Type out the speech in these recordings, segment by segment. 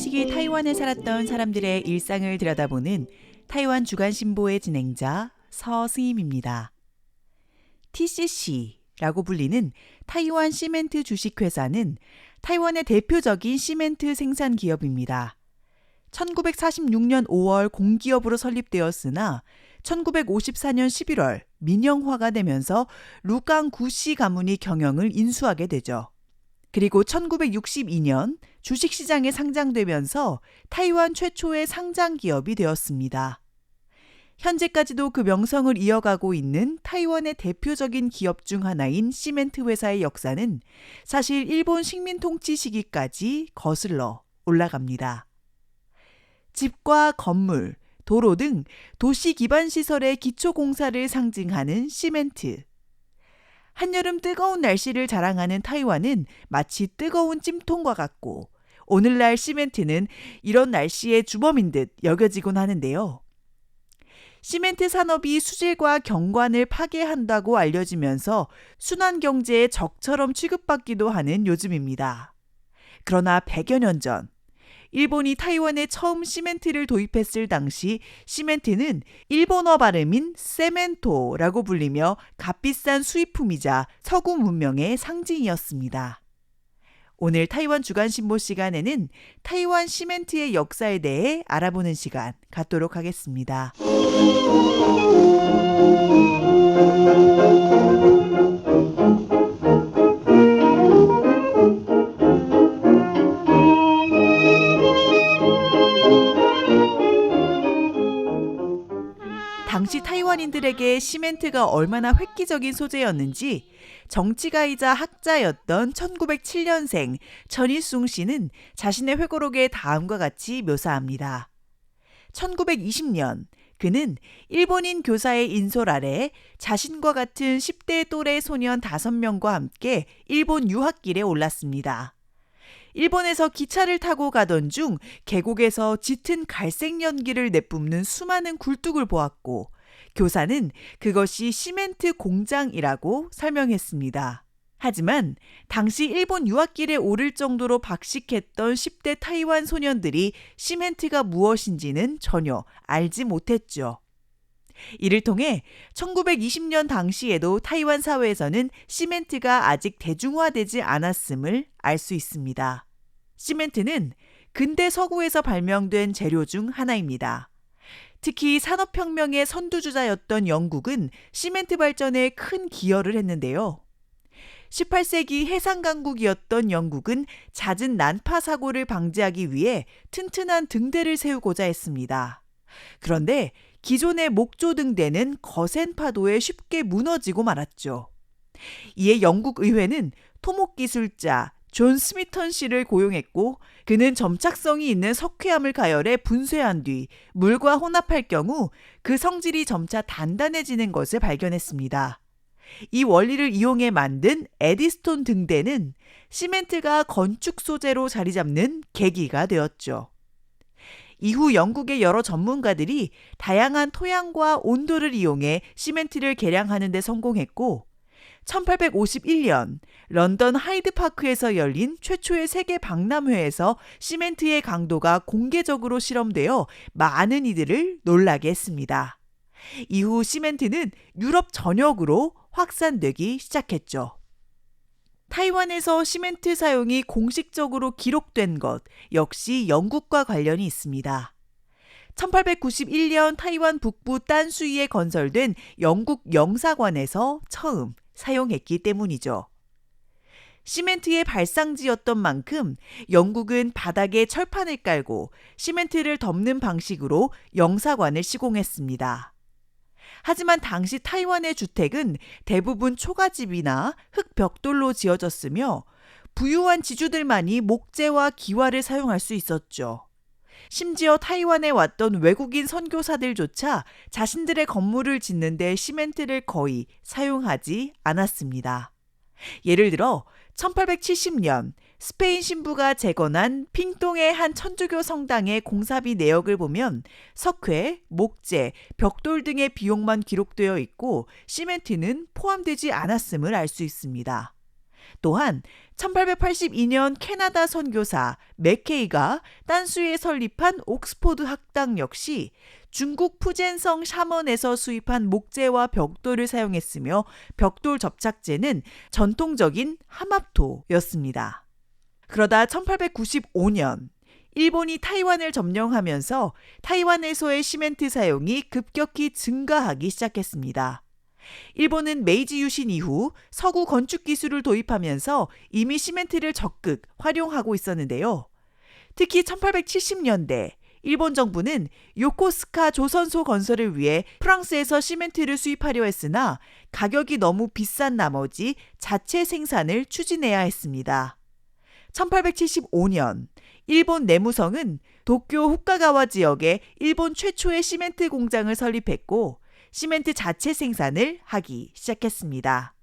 시기 타이완에 살았던 사람들의 일상을 들여다보는 타이완 주간신보의 진행자 서승임입니다. TCC라고 불리는 타이완 시멘트 주식회사는 타이완의 대표적인 시멘트 생산 기업입니다. 1946년 5월 공기업으로 설립되었으나 1954년 11월 민영화가 되면서 루깡구시 가문이 경영을 인수하게 되죠. 그리고 1962년 주식시장에 상장되면서 타이완 최초의 상장 기업이 되었습니다. 현재까지도 그 명성을 이어가고 있는 타이완의 대표적인 기업 중 하나인 시멘트 회사의 역사는 사실 일본 식민 통치 시기까지 거슬러 올라갑니다. 집과 건물, 도로 등 도시 기반 시설의 기초 공사를 상징하는 시멘트. 한여름 뜨거운 날씨를 자랑하는 타이완은 마치 뜨거운 찜통과 같고 오늘날 시멘트는 이런 날씨의 주범인 듯 여겨지곤 하는데요. 시멘트 산업이 수질과 경관을 파괴한다고 알려지면서 순환경제의 적처럼 취급받기도 하는 요즘입니다. 그러나 100여 년 전 일본이 타이완에 처음 시멘트를 도입했을 당시 시멘트는 일본어 발음인 세멘토라고 불리며 값비싼 수입품이자 서구 문명의 상징이었습니다. 오늘 타이완 주간신보 시간에는 타이완 시멘트의 역사에 대해 알아보는 시간 갖도록 하겠습니다. 당시 타이완인들에게 시멘트가 얼마나 획기적인 소재였는지 정치가이자 학자였던 1907년생 천일숭 씨는 자신의 회고록에 다음과 같이 묘사합니다. 1920년 그는 일본인 교사의 인솔 아래 자신과 같은 10대 또래 소년 5명과 함께 일본 유학길에 올랐습니다. 일본에서 기차를 타고 가던 중 계곡에서 짙은 갈색 연기를 내뿜는 수많은 굴뚝을 보았고 교사는 그것이 시멘트 공장이라고 설명했습니다. 하지만 당시 일본 유학길에 오를 정도로 박식했던 10대 타이완 소년들이 시멘트가 무엇인지는 전혀 알지 못했죠. 이를 통해 1920년 당시에도 타이완 사회에서는 시멘트가 아직 대중화되지 않았음을 알 수 있습니다. 시멘트는 근대 서구에서 발명된 재료 중 하나입니다. 특히 산업혁명의 선두주자였던 영국은 시멘트 발전에 큰 기여를 했는데요. 18세기 해상강국이었던 영국은 잦은 난파 사고를 방지하기 위해 튼튼한 등대를 세우고자 했습니다. 그런데 기존의 목조 등대는 거센 파도에 쉽게 무너지고 말았죠. 이에 영국 의회는 토목기술자 존 스미턴 씨를 고용했고 그는 점착성이 있는 석회암을 가열해 분쇄한 뒤 물과 혼합할 경우 그 성질이 점차 단단해지는 것을 발견했습니다. 이 원리를 이용해 만든 에디스톤 등대는 시멘트가 건축 소재로 자리 잡는 계기가 되었죠. 이후 영국의 여러 전문가들이 다양한 토양과 온도를 이용해 시멘트를 개량하는 데 성공했고 1851년 런던 하이드파크에서 열린 최초의 세계 박람회에서 시멘트의 강도가 공개적으로 실험되어 많은 이들을 놀라게 했습니다. 이후 시멘트는 유럽 전역으로 확산되기 시작했죠. 타이완에서 시멘트 사용이 공식적으로 기록된 것 역시 영국과 관련이 있습니다. 1891년 타이완 북부 딴수이에 건설된 영국 영사관에서 처음 사용했기 때문이죠. 시멘트의 발상지였던 만큼 영국은 바닥에 철판을 깔고 시멘트를 덮는 방식으로 영사관을 시공했습니다. 하지만 당시 타이완의 주택은 대부분 초가집이나 흙벽돌로 지어졌으며 부유한 지주들만이 목재와 기와를 사용할 수 있었죠. 심지어 타이완에 왔던 외국인 선교사들조차 자신들의 건물을 짓는 데 시멘트를 거의 사용하지 않았습니다. 예를 들어 1870년 스페인 신부가 재건한 핑동의 한 천주교 성당의 공사비 내역을 보면 석회, 목재, 벽돌 등의 비용만 기록되어 있고 시멘트는 포함되지 않았음을 알 수 있습니다. 또한 1882년 캐나다 선교사 맥케이가 딴수에 설립한 옥스포드 학당 역시 중국 푸젠성 샤먼에서 수입한 목재와 벽돌을 사용했으며 벽돌 접착제는 전통적인 하맙토였습니다. 그러다 1895년 일본이 타이완을 점령하면서 타이완에서의 시멘트 사용이 급격히 증가하기 시작했습니다. 일본은 메이지 유신 이후 서구 건축 기술을 도입하면서 이미 시멘트를 적극 활용하고 있었는데요. 특히 1870년대 일본 정부는 요코스카 조선소 건설을 위해 프랑스에서 시멘트를 수입하려 했으나 가격이 너무 비싼 나머지 자체 생산을 추진해야 했습니다. 1875년 일본 내무성은 도쿄 후카가와 지역에 일본 최초의 시멘트 공장을 설립했고 시멘트 자체 생산을 하기 시작했습니다.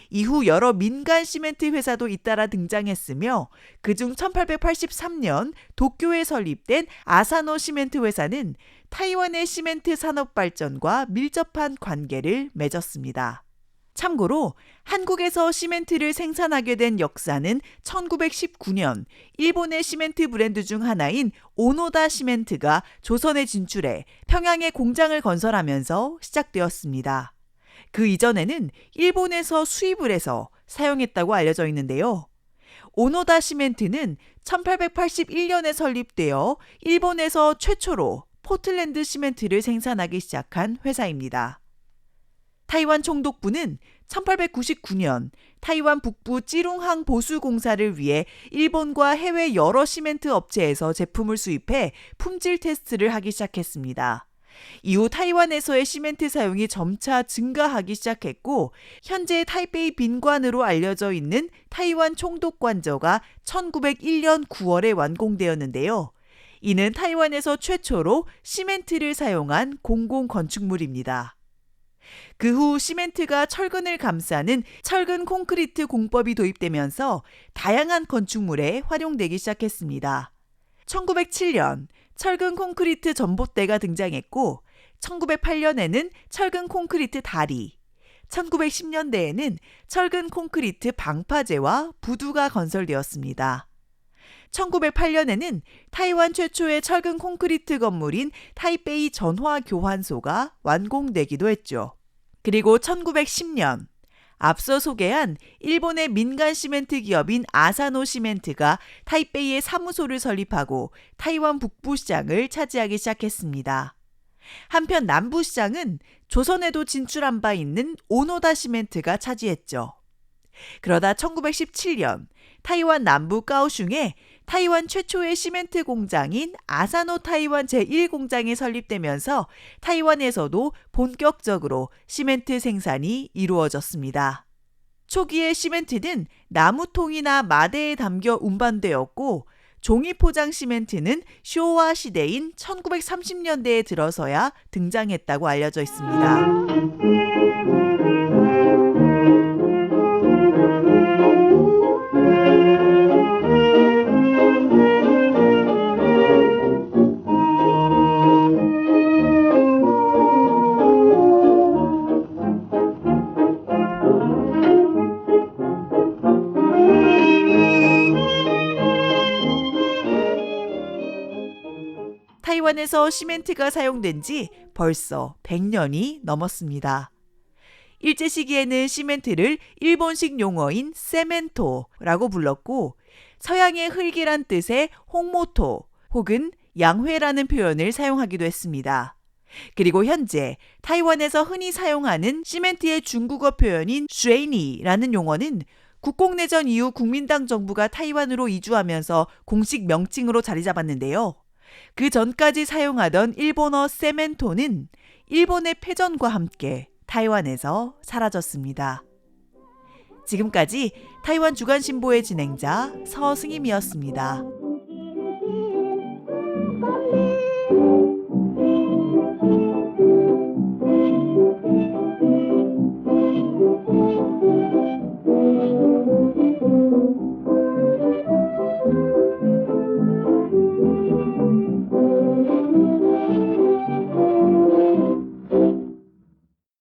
이후 여러 민간 시멘트 회사도 잇따라 등장했으며 그중 1883년 도쿄에 설립된 아사노 시멘트 회사는 타이완의 시멘트 산업 발전과 밀접한 관계를 맺었습니다. 참고로 한국에서 시멘트를 생산하게 된 역사는 1919년 일본의 시멘트 브랜드 중 하나인 오노다 시멘트가 조선에 진출해 평양에 공장을 건설하면서 시작되었습니다. 그 이전에는 일본에서 수입을 해서 사용했다고 알려져 있는데요. 오노다 시멘트는 1881년에 설립되어 일본에서 최초로 포틀랜드 시멘트를 생산하기 시작한 회사입니다. 타이완 총독부는 1899년 타이완 북부 찌룽항 보수공사를 위해 일본과 해외 여러 시멘트 업체에서 제품을 수입해 품질 테스트를 하기 시작했습니다. 이후 타이완에서의 시멘트 사용이 점차 증가하기 시작했고 현재 타이베이 빈관으로 알려져 있는 타이완 총독관저가 1901년 9월에 완공되었는데요. 이는 타이완에서 최초로 시멘트를 사용한 공공건축물입니다. 그 후 시멘트가 철근을 감싸는 철근 콘크리트 공법이 도입되면서 다양한 건축물에 활용되기 시작했습니다. 1907년 철근 콘크리트 전봇대가 등장했고 1908년에는 철근 콘크리트 다리, 1910년대에는 철근 콘크리트 방파제와 부두가 건설되었습니다. 1908년에는 타이완 최초의 철근 콘크리트 건물인 타이베이 전화교환소가 완공되기도 했죠. 그리고 1910년 앞서 소개한 일본의 민간 시멘트 기업인 아사노 시멘트가 타이베이에 사무소를 설립하고 타이완 북부 시장을 차지하기 시작했습니다. 한편 남부 시장은 조선에도 진출한 바 있는 오노다 시멘트가 차지했죠. 그러다 1917년 타이완 남부 까오슝에 타이완 최초의 시멘트 공장인 아사노 타이완 제1공장이 설립되면서 타이완에서도 본격적으로 시멘트 생산이 이루어졌습니다. 초기의 시멘트는 나무통이나 마대에 담겨 운반되었고 종이 포장 시멘트는 쇼와 시대인 1930년대에 들어서야 등장했다고 알려져 있습니다. 타이완에서 시멘트가 사용된 지 벌써 100년이 넘었습니다. 일제시기에는 시멘트를 일본식 용어인 세멘토라고 불렀고 서양의 흙이란 뜻의 홍모토 혹은 양회라는 표현을 사용하기도 했습니다. 그리고 현재 타이완에서 흔히 사용하는 시멘트의 중국어 표현인 쉐이니라는 용어는 국공내전 이후 국민당 정부가 타이완으로 이주하면서 공식 명칭으로 자리 잡았는데요. 그 전까지 사용하던 일본어 세멘토는 일본의 패전과 함께 타이완에서 사라졌습니다. 지금까지 타이완 주간신보의 진행자 서승임이었습니다.